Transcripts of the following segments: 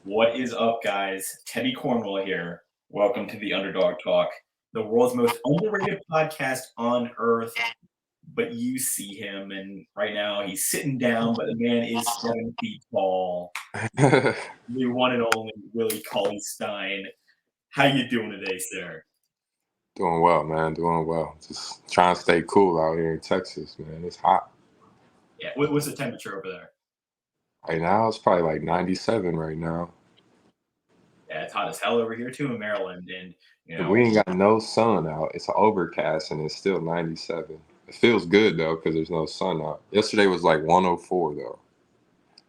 What is up, guys? Teddy Cornwall here. Welcome to the Underdog Talk, the world's most underrated podcast on earth. But you see him, and right now he's sitting down, but the man is 7 feet tall. The one and only Willie Cauley-Stein. How you doing today, sir? Doing well, man. Doing well. Just trying to stay cool out here in Texas, man. It's hot. Yeah, what's the temperature over there? Right now, it's probably like 97 right now. Yeah, it's hot as hell over here too in Maryland, and you We know, ain't got no sun out. It's overcast and it's still 97. It feels good though because there's no sun out. Yesterday was like 104 though.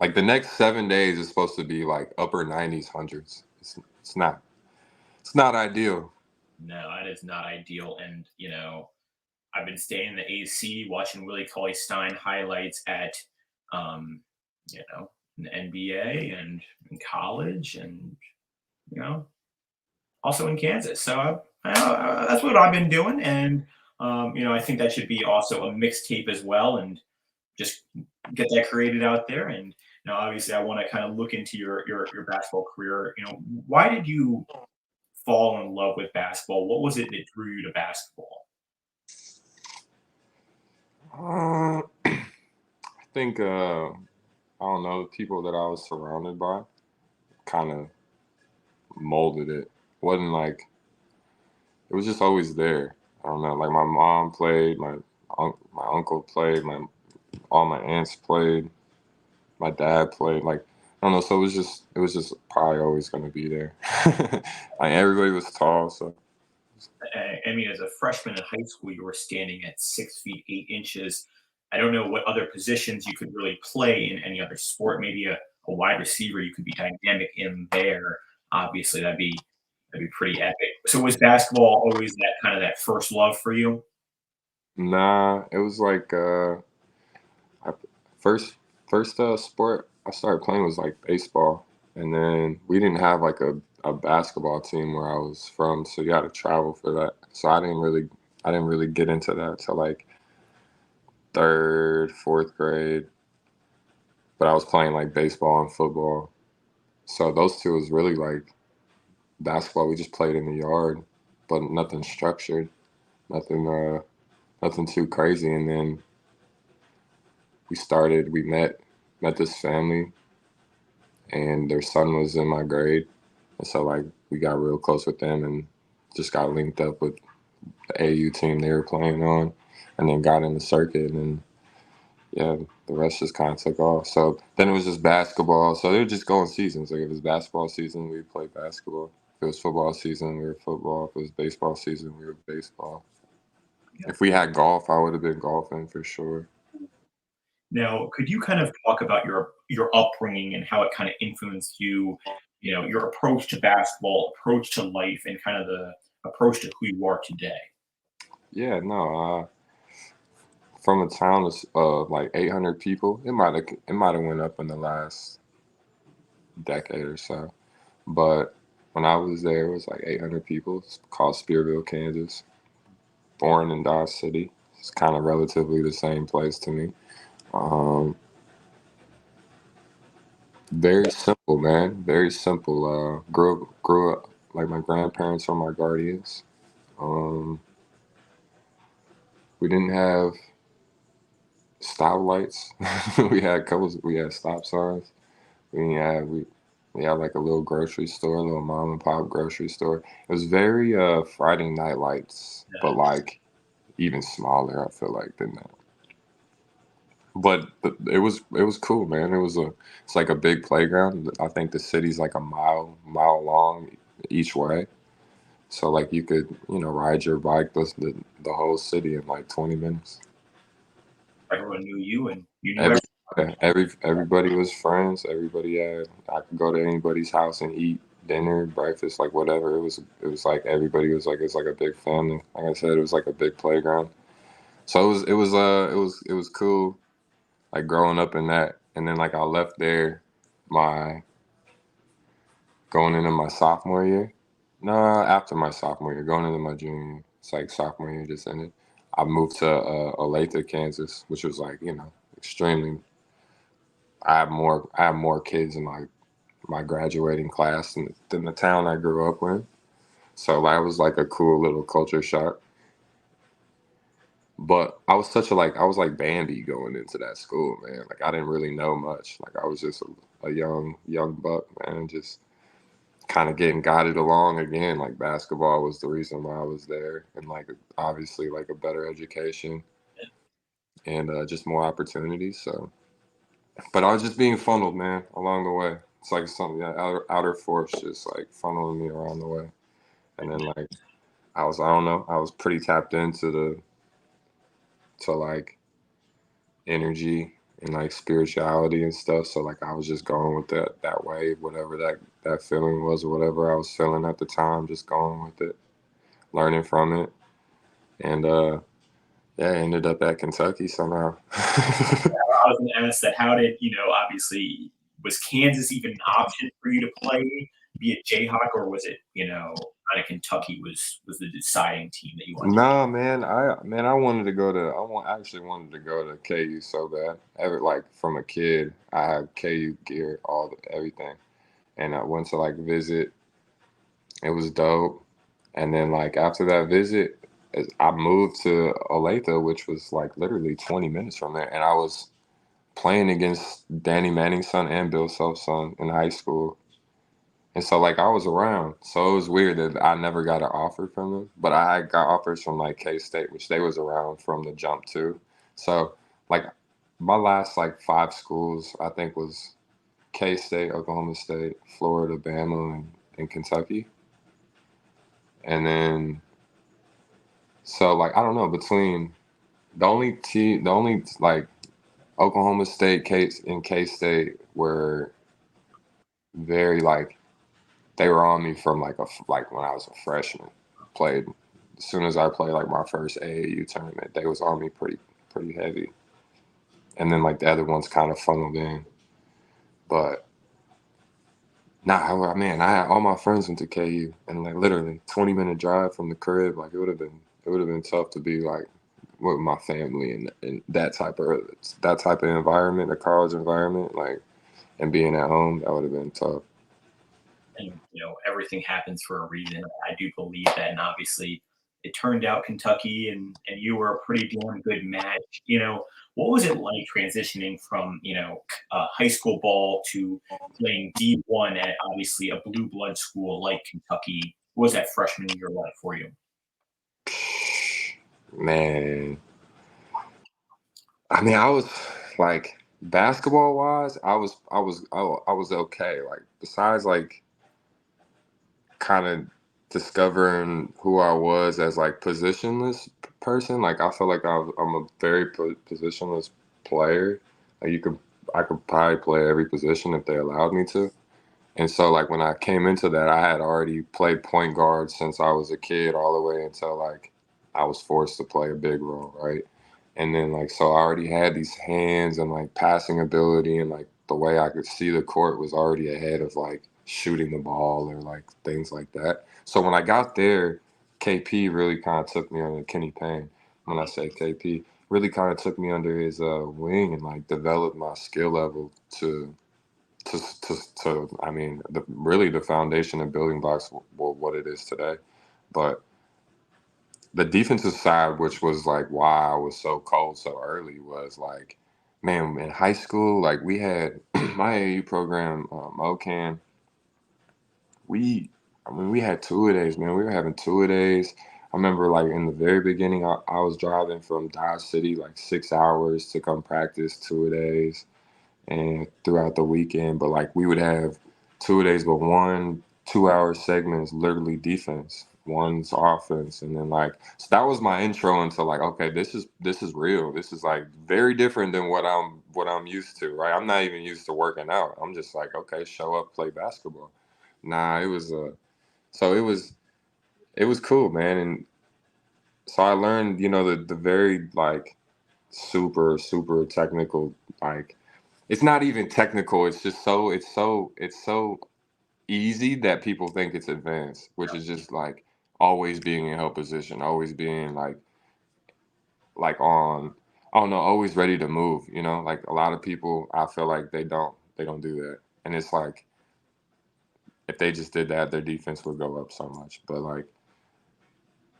Like the next 7 days is supposed to be like upper 90s, hundreds. It's not. It's not ideal. no, that is not ideal. And I've been staying in the AC watching Willie Cauley-Stein highlights at, um, in the NBA and in college, and you know, also in Kansas. So that's what I've been doing, and I think that should be also a mixtape as well, and just get that created out there. And obviously, I want to kind of look into your basketball career. Why did you fall in love with basketball? What was it that drew you to basketball? I think I don't know, the people that I was surrounded by kind of molded it. Wasn't like it was just always there. I don't know. Like my mom played, my uncle played, my all my aunts played, my dad played. Like I don't know. So it was just probably always going to be there. Like everybody was tall, so I mean, as a freshman in high school, you were standing at 6 feet 8 inches. I don't know what other positions you could really play in any other sport. Maybe a wide receiver, you could be dynamic in there. Obviously, that'd be pretty epic. So was basketball always that kind of that first love for you? nah. It was like I, first first sport I started playing was like baseball, and then we didn't have like a basketball team where I was from, so you had to travel for that. So I didn't really get into that till like third, fourth grade. But I was playing like baseball and football. So those two was really like basketball. We just played in the yard, but nothing structured, nothing nothing too crazy. And then we met this family, and their son was in my grade, and so like we got real close with them and just got linked up with the AU team they were playing on, and then got in the circuit, and yeah, the rest just kind of took off. So then it was just basketball. So they would just go in seasons. Like if it was basketball season, we would play basketball. If it was football season, we were football. If it was baseball season, we were baseball. Yeah. If we had golf, I would have been golfing for sure. Now, could you kind of talk about your upbringing and how it kind of influenced you? Your approach to basketball, approach to life, and kind of the approach to who you are today. Yeah, no. From a town of like 800 people, it might have went up in the last decade or so. But when I was there, it was like 800 people. It's called Spearville, Kansas. Born in Dodge City. It's kind of relatively the same place to me. Um, very simple, man. Very simple. Grew up like my grandparents are my guardians. Um, we didn't have stop lights. We had stop signs. We had we had like a little grocery store, a little mom and pop grocery store. It was very Friday Night Lights, but like even smaller. I feel like than that. But it was cool, man. It's like a big playground. I think the city's like a mile long each way. So like you could ride your bike the whole city in like 20 minutes. Everyone knew you, and you knew Every everyone. everybody was friends. Everybody had I could go to anybody's house and eat dinner, breakfast, like whatever. It was like everybody was like it's like a big family. Like I said, it was like a big playground. So it was cool like growing up in that. And then like I left there my going into my sophomore year. No, after my sophomore year, going into my junior year. It's like sophomore year just ended. I moved to Olathe, Kansas, which was like extremely. I have more kids in my my graduating class in the town I grew up in. So that was like a cool little culture shock. But I was such a I was like Bambi going into that school, man. Like I didn't really know much. Like I was just a young buck, man, just kind of getting guided along again. Like basketball was the reason why I was there, and like obviously like a better education and just more opportunities. So, but I was just being funneled, man, along the way. It's like something outer force just like funneling me around the way, and then like I don't know, I was pretty tapped into to like energy and like spirituality and stuff. So like I was just going with that wave, whatever that feeling was or whatever I was feeling at the time, just going with it, learning from it. And yeah, I ended up at Kentucky somehow. I was going to ask that. How did, obviously, was Kansas even an option for you to play, be a Jayhawk, or was it, kind of Kentucky was the deciding team that you wanted to be? Nah, man, I wanted to go to I actually wanted to go to KU so bad. Ever like from a kid, I had KU gear, everything. And I went to like visit. It was dope. And then like after that visit, I moved to Olathe, which was like literally 20 minutes from there. And I was playing against Danny Manning's son and Bill Self's son in high school. And so like I was around. So it was weird that I never got an offer from them. But I got offers from like K State, which they was around from the jump too. So like my last like 5 schools I think was K State, Oklahoma State, Florida, Bama, and Kentucky. And then so like I don't know, between the only like Oklahoma State, K State were very like they were on me from like when I was a freshman. Played as soon as I played like my first AAU tournament, they was on me pretty heavy. And then like the other ones kind of funneled in. But nah, man, I had all my friends went to KU, and like literally 20-minute drive from the crib. Like it would have been tough to be like with my family and that type of environment, a college environment, like and being at home, that would have been tough. And everything happens for a reason. I do believe that, and obviously, it turned out Kentucky, and you were a pretty damn good match. What was it like transitioning from high school ball to playing D1 at obviously a blue blood school like Kentucky? What was that freshman year like for you? Man, I mean, I was like basketball wise, I was okay. Like besides like kind of discovering who I was as like positionless person. Like I feel like I'm a very positionless player. Like I could probably play every position if they allowed me to. And so like when I came into that, I had already played point guard since I was a kid all the way until like I was forced to play a big role, right? And then like so I already had these hands and like passing ability and like the way I could see the court was already ahead of like shooting the ball or like things like that. So when I got there, KP really kind of took me under Kenny Payne. When I say KP, really kind of took me under his wing and like developed my skill level to I mean, really the foundation and building blocks were what it is today. But the defensive side, which was like why I was so cold so early, was like, man, in high school, like we had my AU program, OCAN, we had two-a-days, man. We were having two-a-days. I remember like in the very beginning, I was driving from Dodge City like 6 hours to come practice two-a-days and throughout the weekend. But like we would have two-a-days, but 1 2 hour segments literally defense, one's offense, and then like so that was my intro into like okay, this is real. This is like very different than what I'm used to, right? I'm not even used to working out. I'm just like okay, show up, play basketball. Nah, it was so it was cool, man, and so I learned the very like super technical like it's not even technical. It's just it's so easy that people think it's advanced, which is just like always being in help position, always being like on I don't know, always ready to move, Like a lot of people I feel like they don't do that. And it's like if they just did that, their defense would go up so much. But like,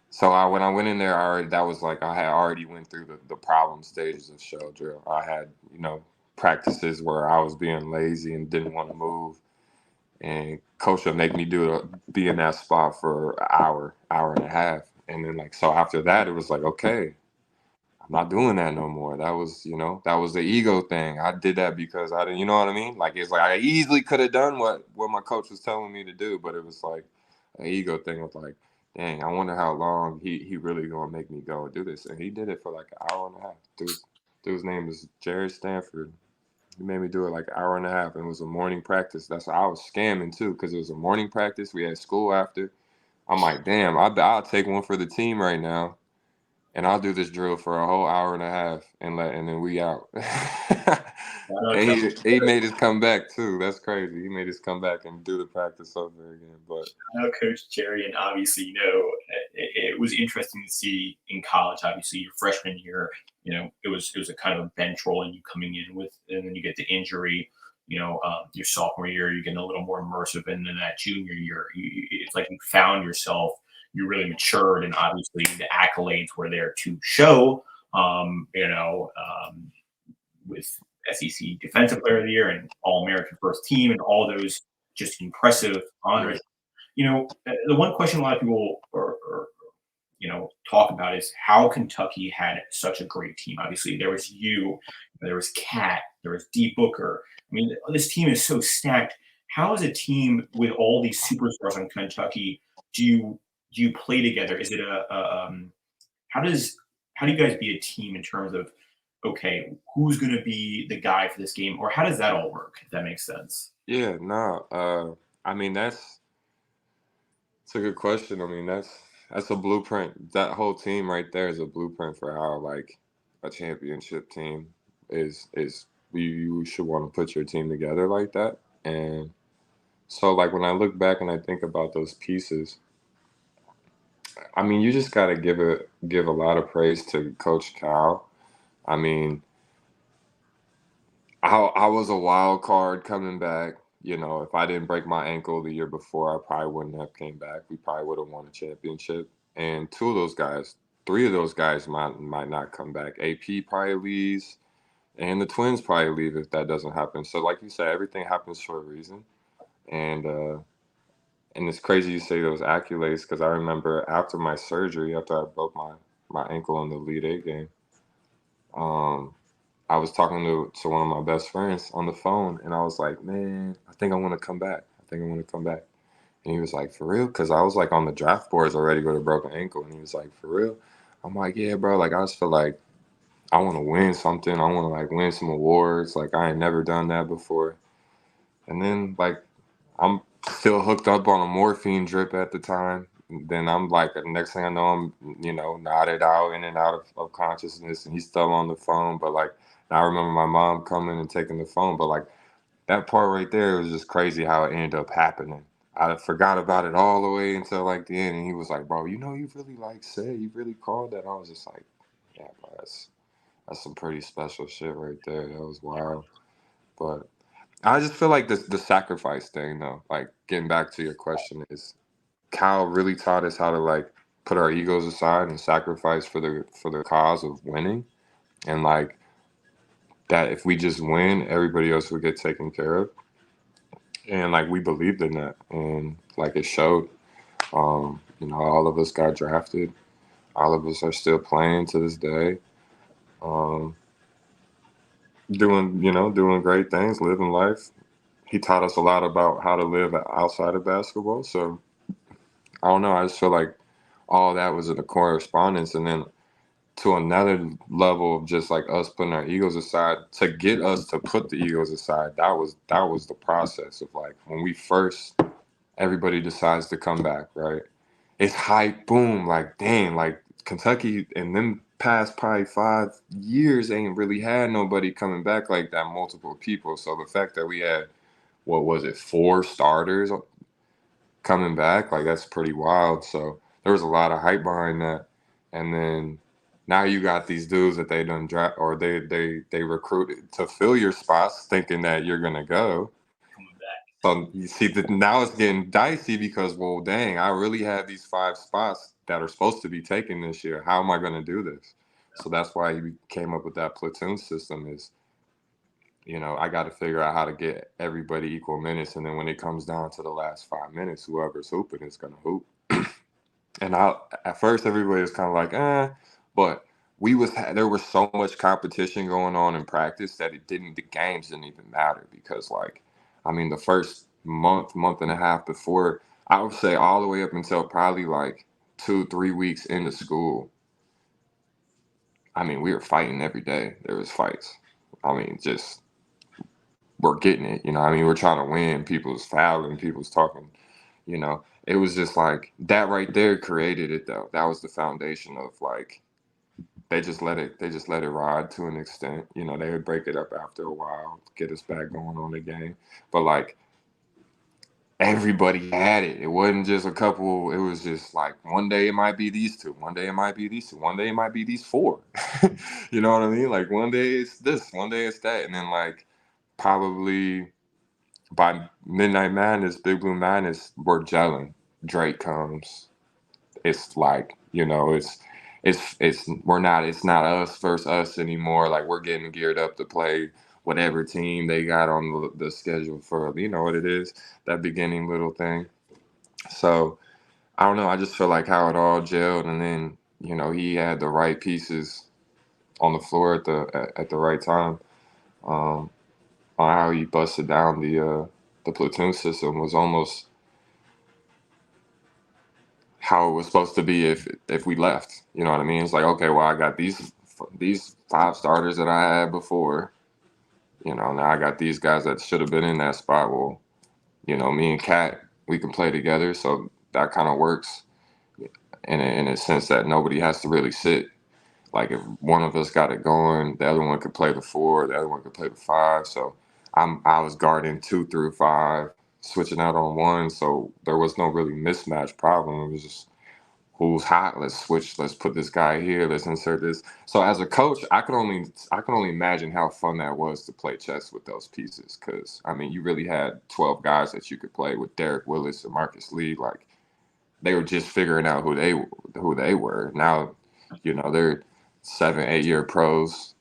so when I went in there, that was like I had already went through the problem stages of shell drill. I had, practices where I was being lazy and didn't want to move, and coach would make me be in that spot for an hour and a half, and then like so after that, it was like, okay, I'm not doing that no more. That was, that was the ego thing. I did that because I didn't, you know what I mean? Like it's like I easily could have done what my coach was telling me to do, but it was like an ego thing of like, dang, I wonder how long he really gonna make me go and do this. And he did it for like an hour and a half. Dude's name is Jared Stanford. He made me do it like an hour and a half, and it was a morning practice. That's why I was scamming too, because it was a morning practice. We had school after. I'm like, damn, I'll take one for the team right now, and I'll do this drill for a whole hour and a half, and then we out. And he made us come back too. That's crazy. He made us come back and do the practice over again. But I know Coach Jerry, and obviously, it was interesting to see in college. Obviously, your freshman year, it was a kind of a bench role, and you coming in with, and then you get the injury. Your sophomore year, you're getting a little more immersive, and then that junior year, it's like you found yourself. You really matured, and obviously the accolades were there to show. With SEC Defensive Player of the Year and All American First Team, and all those just impressive honors. The one question a lot of people talk about is how Kentucky had such a great team. Obviously, there was you, there was Cat, there was D Booker. I mean, this team is so stacked. How is a team with all these superstars in Kentucky do you play together? Is it how do you guys be a team in terms of, okay, who's going to be the guy for this game, or how does that all work? If that makes sense. yeah, no, I mean it's a good question. I mean that's a blueprint. That whole team right there is a blueprint for how like a championship team is. You should want to put your team together like that. And so like when I look back and I think about those pieces, I mean you just gotta give a lot of praise to Coach Cal. I mean, I was a wild card coming back. If I didn't break my ankle the year before, I probably wouldn't have came back. We probably would have won a championship. And two of those guys, three of those guys might not come back. AP probably leaves, and the Twins probably leave if that doesn't happen. So, like you said, everything happens for a reason. And it's crazy you say those accolades because I remember after my surgery, after I broke my ankle in the Elite Eight game, um, I was talking to one of my best friends on the phone, and I was like, man, I think I want to come back. I think I want to come back. And he was like, for real? Because I was like on the draft boards already with a broken ankle. And he was like, for real? I'm like, yeah, bro. Like, I just feel like I want to win something. I want to like win some awards. Like, I ain't never done that before. And then like, I'm still hooked up on a morphine drip at the time. Then I'm like, the next thing I know, I'm, nodded out in and out of consciousness. And he's still on the phone. But like, I remember my mom coming and taking the phone. But like, that part right there was just crazy how it ended up happening. I forgot about it all the way until like the end, and he was like, "Bro, you really like said you really called that." I was just like, "Yeah, bro, that's some pretty special shit right there. That was wild." But I just feel like the sacrifice thing, though, like getting back to your question, is Cal really taught us how to like put our egos aside and sacrifice for the cause of winning, and like that if we just win, everybody else will get taken care of. And like we believed in that, and like it showed. All of us got drafted. All of us are still playing to this day. Um, doing great things, living life. He taught us a lot about how to live outside of basketball. So I don't know. I just feel like all that was in the correspondence, and then to another level of just like us putting our egos aside to get us to put the egos aside. That was the process of like when we first everybody decides to come back, right? It's hype, boom, like dang, like Kentucky in them past probably 5 years ain't really had nobody coming back like that, multiple people. So the fact that we had what was it, 4 starters coming back, like that's pretty wild. So there was a lot of hype behind that. And then now you got these dudes that they done draft or they recruited to fill your spots thinking that you're gonna go. Coming back. So you see that now it's getting dicey because, well, dang, I really have these 5 spots that are supposed to be taken this year. How am I going to do this? So that's why he came up with that platoon system. Is, I got to figure out how to get everybody equal minutes, and then when it comes down to the last 5 minutes, whoever's hooping is going to hoop. And at first everybody was kind of like, but there was so much competition going on in practice that the games didn't even matter because, like, I mean, the first month and a half before, I would say all the way up until probably like 2-3 weeks into school, I mean, we were fighting every day. There was fights. I mean, just we're getting it, I mean, we're trying to win. People's fouling, people's talking, it was just like that right there created it though. That was the foundation of, like, they just let it ride to an extent. They would break it up after a while, get us back going on the game. But, like, everybody had it. It wasn't just a couple. It was just like one day it might be these two, one day it might be these two, one day it might be these four. You know what I mean? Like, one day it's this, one day it's that. And then, like, probably by Midnight Madness, Big Blue Madness, we're gelling. Drake comes. It's like, it's not us versus us anymore. Like, we're getting geared up to play whatever team they got on the schedule for, you know what it is, that beginning little thing. So I don't know. I just feel like how it all gelled, and then, he had the right pieces on the floor at the right time. Um, on how he busted down the platoon system was almost how it was supposed to be if we left. You know what I mean? It's like, okay, well, I got these 5 starters that I had before. Now I got these guys that should have been in that spot. Well, me and Kat, we can play together, so that kind of works in a sense that nobody has to really sit. Like, if one of us got it going, the other one could play the 4, the other one could play the 5. So I was guarding 2 through 5, switching out on 1. So there was no really mismatch problem. It was just who's hot. Let's switch. Let's put this guy here. Let's insert this. So as a coach, I can only imagine how fun that was to play chess with those pieces. Because, I mean, you really had 12 guys that you could play with: Derek Willis and Marcus Lee. Like, they were just figuring out who they were. Now, they're 7-8 year pros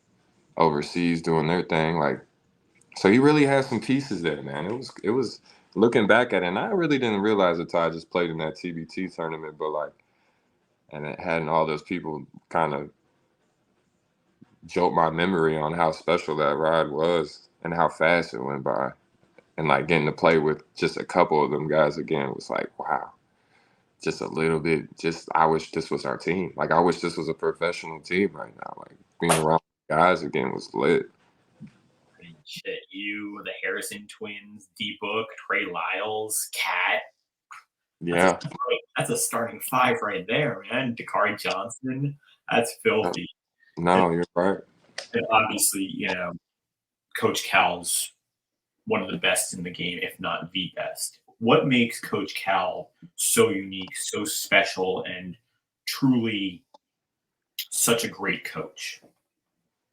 overseas doing their thing. Like, so he really had some pieces there, man. It was looking back at it, and I really didn't realize it until I just played in that TBT tournament. But, like, and it had all those people kind of jolt my memory on how special that ride was and how fast it went by. And, like, getting to play with just a couple of them guys again was like, wow, just a little bit. Just, I wish this was our team. Like, I wish this was a professional team right now. Like, being around guys again was lit. I mean, shit, you, the Harrison twins, D-Book, Trey Lyles, Cat. Yeah. That's a starting 5 right there, man. Dakari Johnson. That's filthy. No, you're right. And obviously, Coach Cal's one of the best in the game, if not the best. What makes Coach Cal so unique, so special, and truly such a great coach?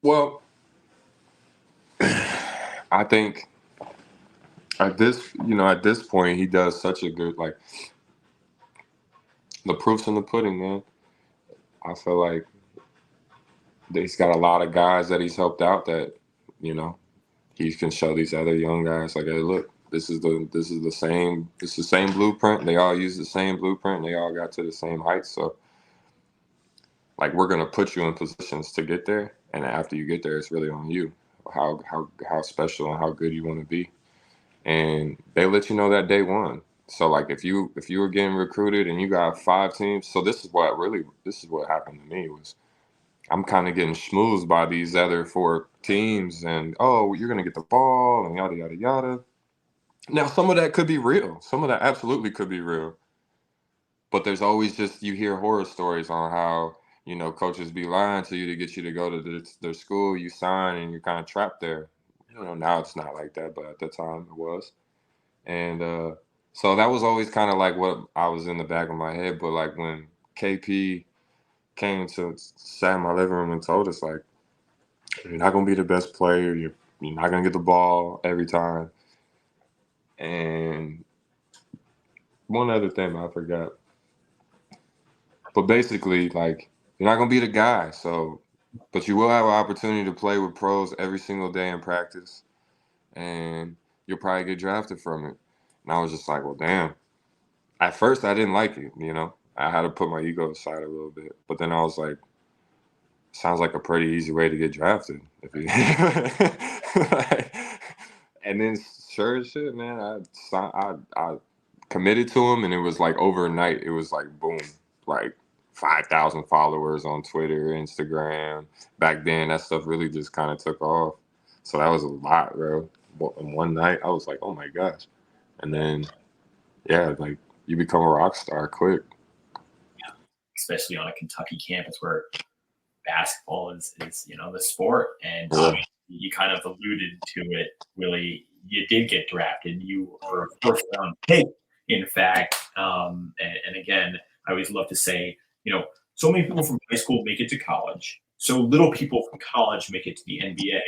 Well, I think at this point, he does such a good, like, the proof's in the pudding, man. I feel like he's got a lot of guys that he's helped out that, he can show these other young guys, like, hey, look, this is the same blueprint. They all use the same blueprint. They all got to the same heights. So, like, we're gonna put you in positions to get there, and after you get there, it's really on you. How special and how good you want to be, and they let you know that day one. So, like, if you were getting recruited and you got 5 teams, so this is what happened to me was I'm kind of getting schmoozed by these other 4 teams, and, oh, you're gonna get the ball and yada yada yada. Now, some of that could be real. Some of that absolutely could be real. But there's always just, you hear horror stories on how, coaches be lying to you to get you to go to their school, you sign, and you're kind of trapped there. Now it's not like that, but at the time it was. And so that was always kind of like what I was in the back of my head. But, like, when KP sat in my living room and told us, like, you're not going to be the best player, you're not going to get the ball every time, And one other thing I forgot. But basically, like, you're not gonna be the guy. So, but you will have an opportunity to play with pros every single day in practice, and you'll probably get drafted from it. And I was just like, well, damn. At first, I didn't like it. I had to put my ego aside a little bit. But then I was like, sounds like a pretty easy way to get drafted. If you, like, and then sure as shit, man, I committed to him, and it was like overnight. It was like boom, like 5,000 followers on Twitter, Instagram. Back then, that stuff really just kind of took off. So that was a lot, bro. In one night, I was like, oh my gosh. And then, yeah, like you become a rock star quick. Especially on a Kentucky campus where basketball is the sport, and you kind of alluded to it, Willie. You did get drafted. You were a first round pick, in fact. And again, I always love to say, so many people from high school make it to college. So little people from college make it to the NBA.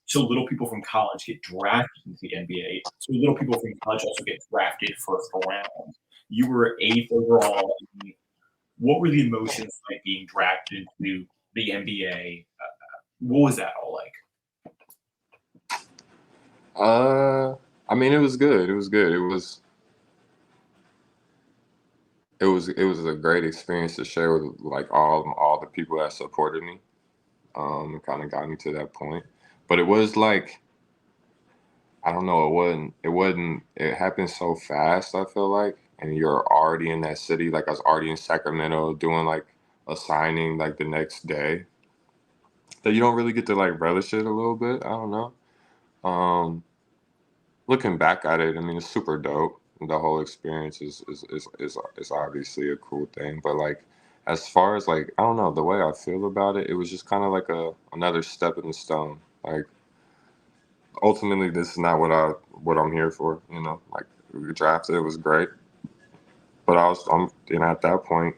So little people from college get drafted into the NBA. So little people from college also get drafted first round. You were 8th overall. What were the emotions like being drafted into the NBA? What was that all like? I mean, it was good. It was good. It was a great experience to share with like all the people that supported me. It kind of got me to that point, but it was like, I don't know. It happened so fast. I feel like, and you're already in that city. Like I was already in Sacramento doing like a signing like the next day. That you don't really get to like relish it a little bit. I don't know. Looking back at it, I mean, it's super dope. The whole experience is obviously a cool thing. But like, as far as like, I don't know, the way I feel about it, it was just kind of like another step in the stone. Like, ultimately, this is not what I'm here for. Like we got drafted, it was great, but I'm at that point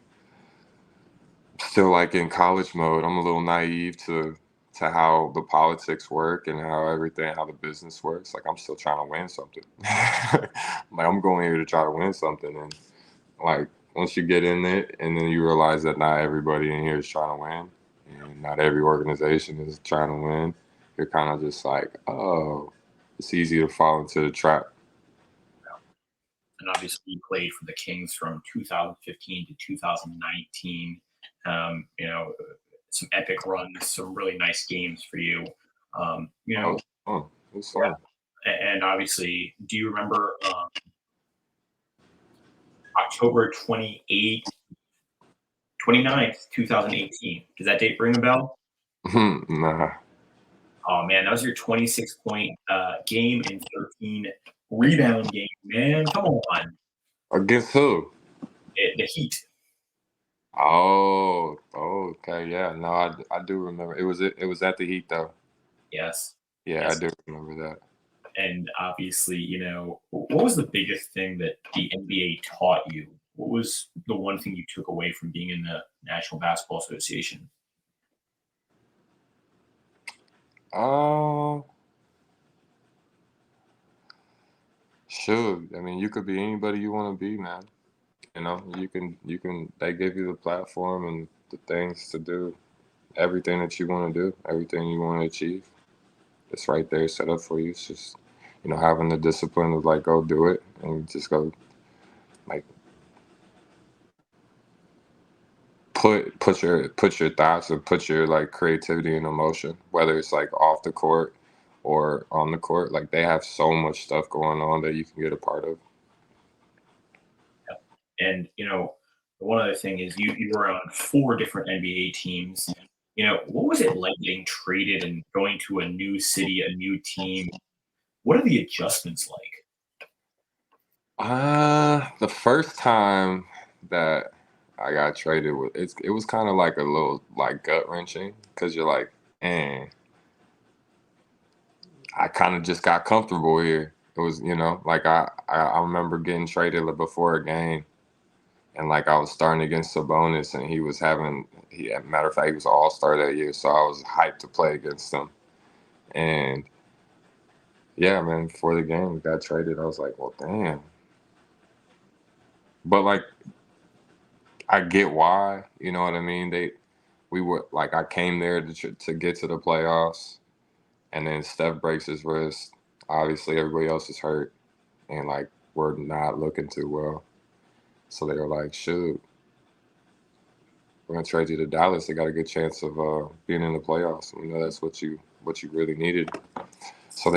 still like in college mode. I'm a little naive to how the politics work and how the business works. Like I'm still trying to win something. Like I'm going here to try to win something, and like once you get in it, and then you realize that not everybody in here is trying to win, and not every organization is trying to win. You're kind of just like, oh, it's easy to fall into the trap. And obviously, you played for the Kings from 2015 to 2019. Some epic runs, some really nice games for you. Oh, it was fun. And obviously, do you remember October 28th, 29th, 2018? Does that date ring a bell? Nah. Oh man, that was your 26-point game and 13 rebound game, man. Come on. Against who? The Heat. Oh, okay, yeah. No, I do remember. It was at the Heat though. Yes. Yeah, Yes. I do remember that. And obviously, what was the biggest thing that the NBA taught you? What was the one thing you took away from being in the National Basketball Association? Uh, Shoot. I mean, you could be anybody you want to be, man. You can. They give you the platform and the things to do everything that you want to do, everything you want to achieve. It's right there, set up for you. It's just, having the discipline of like go do it and just go, like put your thoughts and put your like creativity and emotion, whether it's like off the court or on the court. Like they have so much stuff going on that you can get a part of. And one other thing is you were on 4 different NBA teams. What was it like getting traded and going to a new city, a new team? What are the adjustments like? The first time that I got traded with it was kind of like a little like gut wrenching because you're like, man, I kind of just got comfortable here. It was, like I remember getting traded before a game, and like I was starting against Sabonis, and matter of fact, he was an All-Star that year, so I was hyped to play against him. And yeah, man, before the game got traded, I was like, well, damn. But like, I get why. You know what I mean? We were like, I came there to get to the playoffs, and then Steph breaks his wrist. Obviously, everybody else is hurt, and like we're not looking too well. So they were like, shoot, we're gonna trade you to Dallas. They got a good chance of being in the playoffs. We know that's what you really needed. So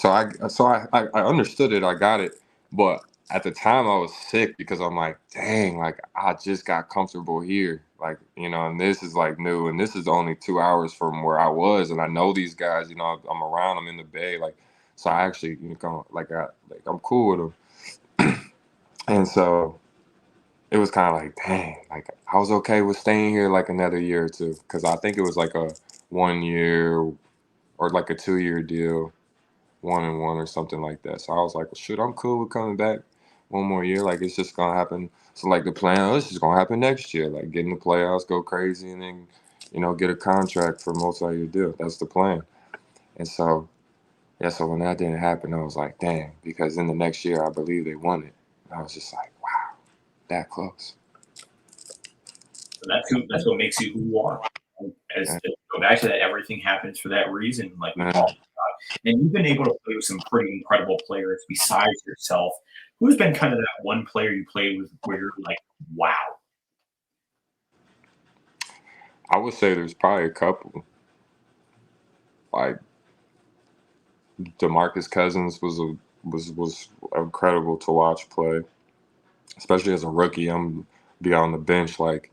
I understood it. I got it, but at the time I was sick because I'm like, dang, like I just got comfortable here, like and this is like new, and this is only 2 hours from where I was, and I know these guys. I'm around. I'm in the Bay, like, so I actually I'm cool with them, and so it was kind of like, dang, like I was okay with staying here like another year or two because I think it was like a 1 year or like a 2 year deal 1-1 or something like that. So I was like, well, shoot, I'm cool with coming back 1 more year. Like it's just gonna happen. So like the plan, oh, this is gonna happen next year. Like get in the playoffs, go crazy, and then get a contract for multi-year deal. That's the plan. And so yeah, so when that didn't happen, I was like, damn, because in the next year I believe they won it. And I was just like, wow, that close. So that's what makes you who you are. As Yeah. to go back to that, everything happens for that reason, like we Yeah. talked about. And you've been able to play with some pretty incredible players besides yourself. Who's been kind of that one player you played with where you're like, wow? I would say there's probably a couple. Like DeMarcus Cousins was incredible to watch play, especially as a rookie. I'm be on the bench like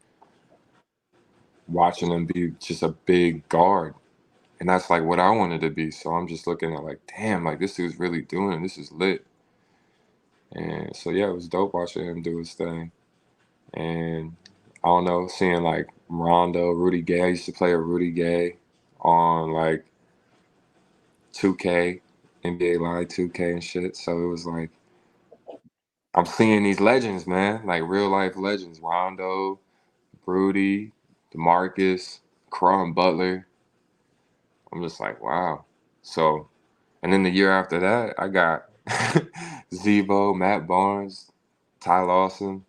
watching him be just a big guard, and that's like what I wanted to be. So I'm just looking at like, damn, like this dude's really doing it. This is lit. And so yeah, it was dope watching him do his thing. And I don't know, seeing like Rondo, Rudy Gay. I used to play with Rudy Gay on like 2K, NBA Live 2K and shit. So it was like I'm seeing these legends, man, like real life legends. Rondo, Rudy, DeMarcus, Caron Butler. I'm just like, wow. So, and then the year after that, I got Zebo, Matt Barnes, Ty Lawson.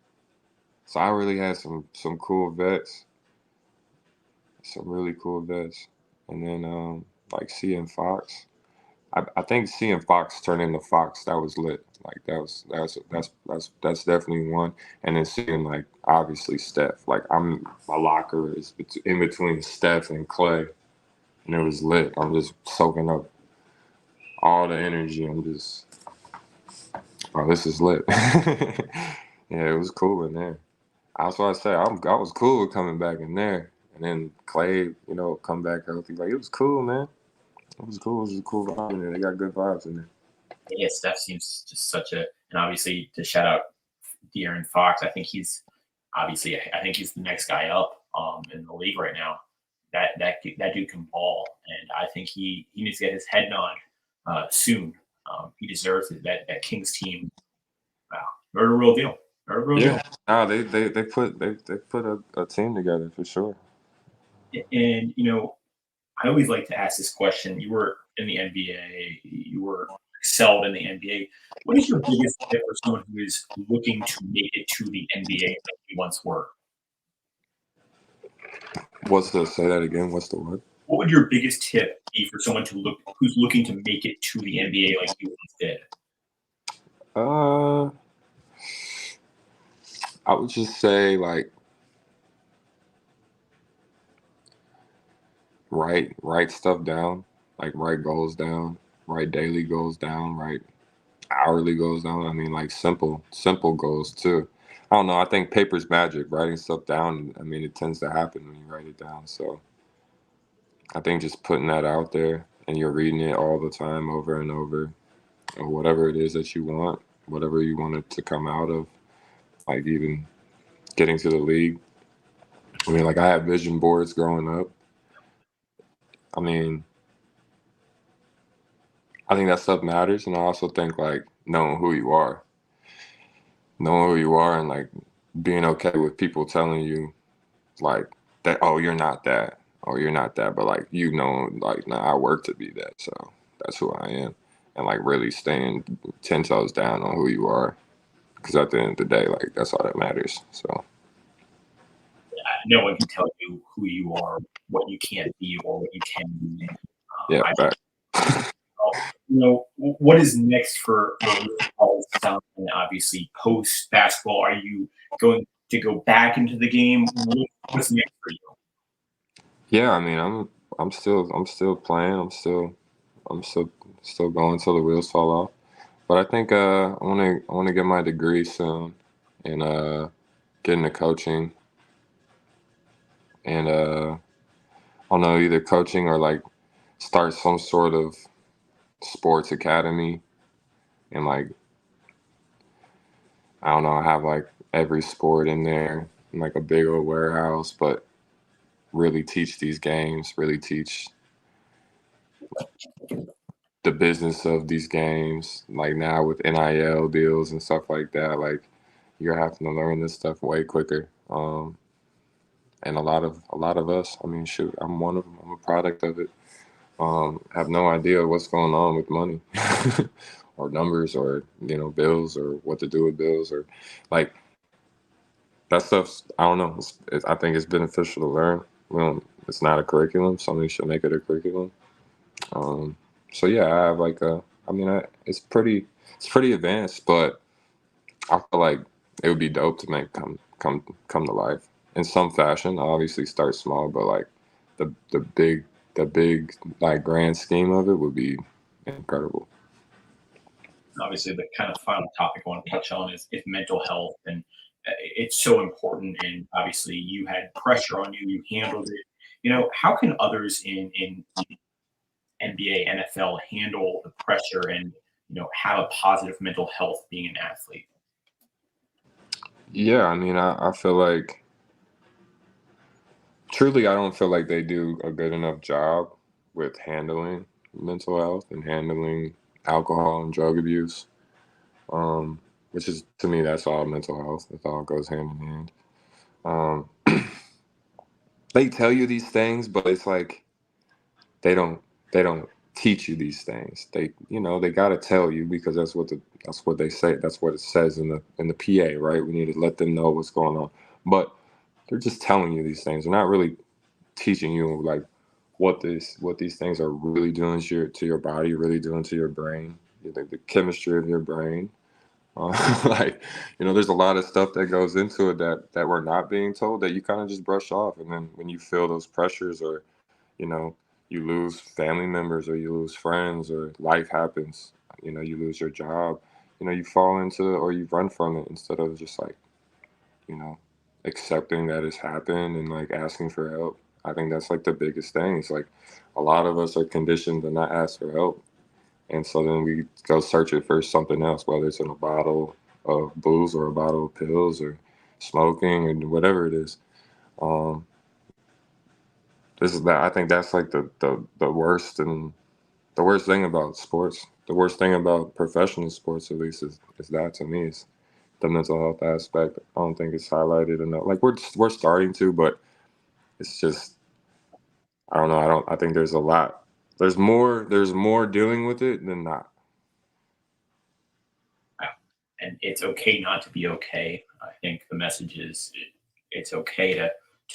So I really had some cool vets, some really cool vets. And then like seeing Fox. I think seeing Fox turn into Fox, that was lit. Like that's definitely one. And then seeing like obviously Steph. Like my locker is in between Steph and Clay, and it was lit. I'm just soaking up all the energy. I'm just, oh, this is lit. Yeah, it was cool in there. That's why I say I was cool with coming back in there, and then Clay, come back healthy. Like it was cool, man. It was cool. It was a cool vibe in there. They got good vibes in there. Yeah, Steph seems just such a, and obviously to shout out De'Aaron Fox, I think he's the next guy up in the league right now. That dude can ball, and I think he needs to get his head nod soon. He deserves it. That Kings team, wow, they're a real deal. They're a real Yeah, deal. no, they put a team together for sure. And I always like to ask this question. You were in the NBA. You were excelled in the NBA. What is your biggest tip for someone who is looking to make it to the NBA like you once were? Say that again? What's the word? What would your biggest tip be for someone who's looking to make it to the NBA like you once did? Uh, I would just say like write stuff down, like write goals down, write daily goals down, write hourly goals down. I mean, like simple goals too. I don't know. I think paper's magic. Writing stuff down. I mean, it tends to happen when you write it down. So I think just putting that out there and you're reading it all the time, over and over, or whatever it is that you want, whatever you want it to come out of, like even getting to the league. I mean, like I had vision boards growing up. I mean, I think that stuff matters, and I also think like knowing who you are, and like being okay with people telling you like that. Oh, you're not that. Oh, you're not that. But like like, nah, I work to be that. So that's who I am. and like really staying 10 toes down on who you are. Because at the end of the day, like that's all that matters. So No one can tell you who you are, what you can't be, or what you can be. yeah, I back. what is next for Paul and obviously post basketball? Are you going to go back into the game? What's next for you? Yeah, I mean, I'm still playing. I'm still going till the wheels fall off. But I think I wanna get my degree soon and get into coaching and I don't know, either coaching or like start some sort of sports academy and like I don't know, have like every sport in there in like a big old warehouse, but really teach these games, really teach the business of these games. Like now with NIL deals and stuff like that, like you're having to learn this stuff way quicker. And a lot of us, I mean, shoot, I'm one of them. I'm a product of it. Have no idea what's going on with money or numbers or bills or what to do with bills or like that stuff's I don't know. I think it's beneficial to learn. It's not a curriculum. Somebody should make it a curriculum. Um, so yeah, I have like I mean, it's pretty advanced, but I feel like it would be dope to make come to life in some fashion. Obviously, start small, but like the big like grand scheme of it would be incredible. Obviously, the kind of final topic I want to touch on is mental health, and it's so important. And obviously, you had pressure on you, you handled it. How can others in NBA, NFL handle the pressure and have a positive mental health being an athlete? Yeah, I mean, I feel like truly, I don't feel like they do a good enough job with handling mental health and handling alcohol and drug abuse. Um, which is to me, that's all mental health. It all goes hand in hand. Um, they tell you these things, but it's like they don't they don't teach you these things. They got to tell you because that's what they say. That's what it says in the PA, right? We need to let them know what's going on. But they're just telling you these things. They're not really teaching you like what these things are really doing to your body, really doing to your brain, the chemistry of your brain. Like there's a lot of stuff that goes into it that we're not being told that you kind of just brush off, and then when you feel those pressures or you know you lose family members or you lose friends or life happens, you lose your job, you fall into or you run from it instead of just like you know, accepting that it's happened and like asking for help. I think that's like the biggest thing. It's like a lot of us are conditioned to not ask for help. And so then we go search it for something else, whether it's in a bottle of booze or a bottle of pills or smoking and whatever it is. Um, this is that I think that's like the worst and the worst thing about sports. The worst thing about professional sports, at least, is that to me is the mental health aspect. I don't think it's highlighted enough. Like we're starting to, but it's just I don't know. I think there's a lot. There's more dealing with it than not. And it's okay not to be okay. I think the message is it's okay to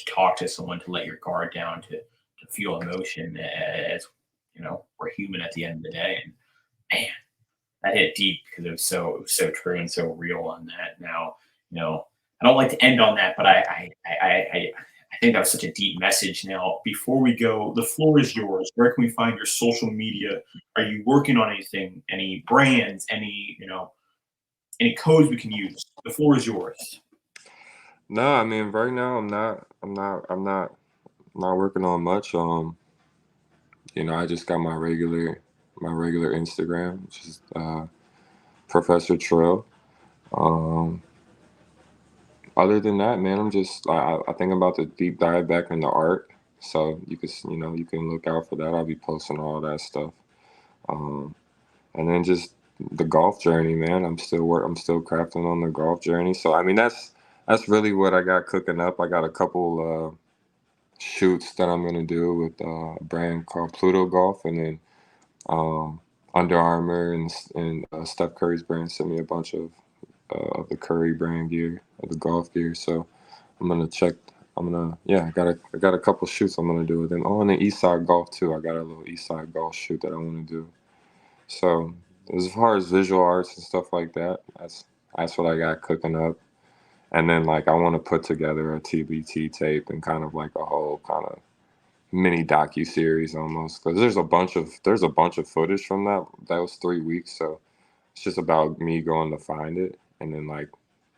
talk to someone, to let your guard down, to feel emotion. As we're human at the end of the day. And man, that hit deep because it was so true and so real on that. Now, I don't like to end on that, but I think that was such a deep message. Now, before we go, the floor is yours. Where can we find your social media? Are you working on anything? Any brands? Any codes we can use? The floor is yours. No, I mean right now I'm not working on much. I just got my regular Instagram, which is Professor Trill. Um, Other than that, man, I think about the deep dive back into art. So you can look out for that. I'll be posting all that stuff. Um, and then just the golf journey, man. I'm still crafting on the golf journey. So I mean that's really what I got cooking up. I got a couple shoots that I'm gonna do with a brand called Pluto Golf, and then um, Under Armour and Steph Curry's brand sent me a bunch of the Curry brand gear, of the golf gear. So I'm gonna check. I got a couple shoots I'm gonna do with them. Oh, and the East Side Golf too. I got a little East Side Golf shoot that I want to do. So as far as visual arts and stuff like that, that's what I got cooking up. And then like I want to put together a TBT tape and kind of like a whole kind of mini docu series almost, because there's a bunch of footage from those 3 weeks. So it's just about me going to find it and then like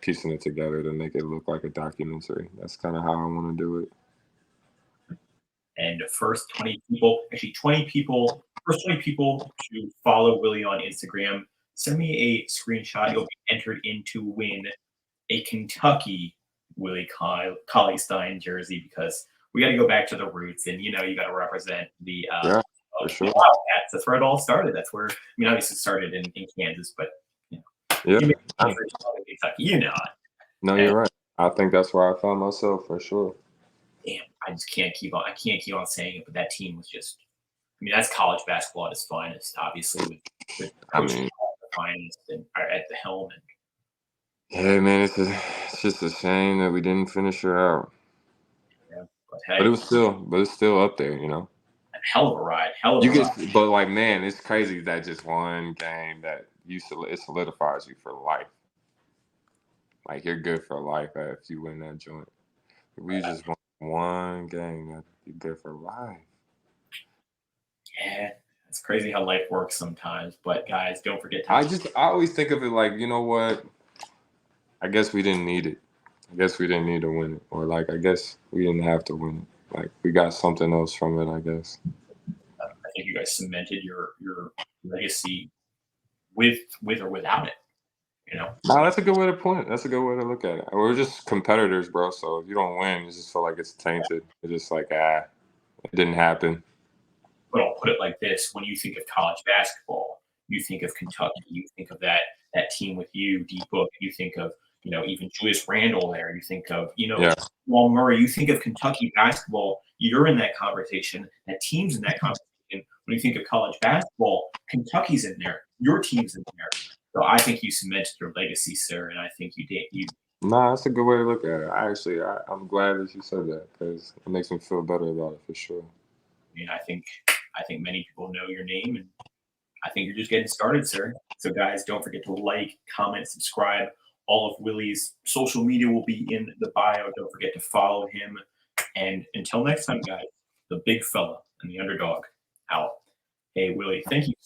piecing it together to make it look like a documentary. That's kind of how I want to do it. And the first 20 people, actually 20 people, first 20 people to follow Willie on Instagram, send me a screenshot. You'll be entered in to win a Kentucky Willie Cauley-Stein jersey, because we got to go back to the roots, and you got to represent the Yeah, for sure. Wildcats. That's where it all started. That's where, I mean, obviously it started in Kansas, but Yeah. you made Kentucky, No, And, you're right. I think that's where I found myself for sure. damn, I can't keep on saying it, but that team was just, I mean, that's college basketball at its finest, obviously, with I coaching mean, at the finest and at the helm. And yeah, man, it's just a shame that we didn't finish her out. but But hey, it's still up there, you know. a hell of a ride, hell of You a ride. get, but like, man, it's crazy that just one game that it solidifies you for life. Like you're good for life if you win that joint. If we just won one game, that you're good for life. Yeah, it's crazy how life works sometimes. But guys, don't forget to. I always think of it like, you know what? I guess we didn't need it. I guess we didn't need to win it, or like I guess we didn't have to win it. Like we got something else from it, I guess. I think you guys cemented your legacy with or without it. No, that's a good way to put it. That's a good way to look at it. We're just competitors, bro. So if you don't win, you just feel like it's tainted. It's just like, it didn't happen. But I'll put it like this: when you think of college basketball, you think of Kentucky. You think of that team with you, D Book. You think of even Julius Randle there. You think of Yeah. Jamal Murray. You think of Kentucky basketball. You're in that conversation. That team's in that conversation. When you think of college basketball, Kentucky's in there. Your team's in there. So I think you cemented your legacy, sir, and I think you did. Nah, that's a good way to look at it. I'm glad that you said that because it makes me feel better about it for sure. I mean, I think many people know your name, and I think you're just getting started, sir. So, guys, don't forget to like, comment, subscribe. All of Willie's social media will be in the bio. Don't forget to follow him. And until next time, guys, the big fella and the underdog out. Hey, Willie, thank you